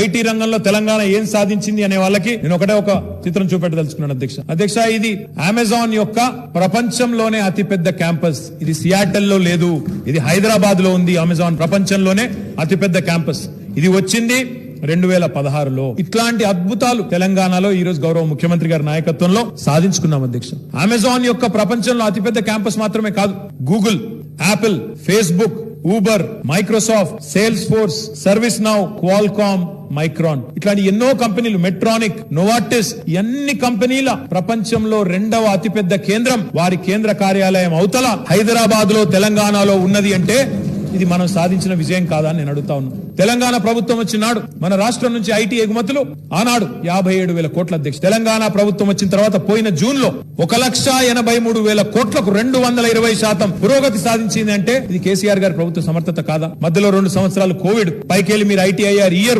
IT రంగంలో తెలంగాణ ఏం సాధించింది అనే వాళ్ళకి నేను ఒకటే ఒక చిత్రం చూపెట్టదలుచుకున్నాను అధ్యక్ష. ఇది అమెజాన్ యొక్క ప్రపంచంలోనే అతిపెద్ద క్యాంపస్. ఇది సియాటల్ లో లేదు, ఇది హైదరాబాద్ లో ఉంది. అమెజాన్ ప్రపంచంలోనే అతిపెద్ద క్యాంపస్. ఇది వచ్చింది 2016లో. ఇట్లాంటి అద్భుతాలు తెలంగాణలో ఈ రోజు గౌరవ ముఖ్యమంత్రి గారి నాయకత్వంలో సాధించుకున్నాం అధ్యక్ష. అమెజాన్ యొక్క ప్రపంచంలో అతిపెద్ద క్యాంపస్ మాత్రమే కాదు, Google, Apple, Facebook, Uber, Microsoft, sales force, service now, Qualcomm, micron, ఇట్లాంటి ఎన్నో కంపెనీలు, మెట్రానిక్, నోవార్టిస్, అన్ని కంపెనీల ప్రపంచంలో 2వ అతిపెద్ద కేంద్రం, వారి కేంద్ర కార్యాలయం అవతల హైదరాబాద్ లో తెలంగాణలో ఉన్నది అంటే ఇది మనం సాధించిన విజయం కాదా అని నేను అడుగుతా ఉన్నాను. తెలంగాణ ప్రభుత్వం వచ్చినాడు మన రాష్ట్రం నుంచి ఐటీ ఎగుమతులు ఆనాడు 57,000 కోట్ల అధ్యక్ష. తెలంగాణ ప్రభుత్వం వచ్చిన తర్వాత పోయిన జూన్ లో 1,83,000 కోట్లకు 220% పురోగతి సాధించింది అంటే ఇది కేసీఆర్ గారి ప్రభుత్వ సమర్థత కాదా? మధ్యలో 2 సంవత్సరాలు కోవిడ్, పైకెళ్లి మీరు ఐటీ అయ్యారు.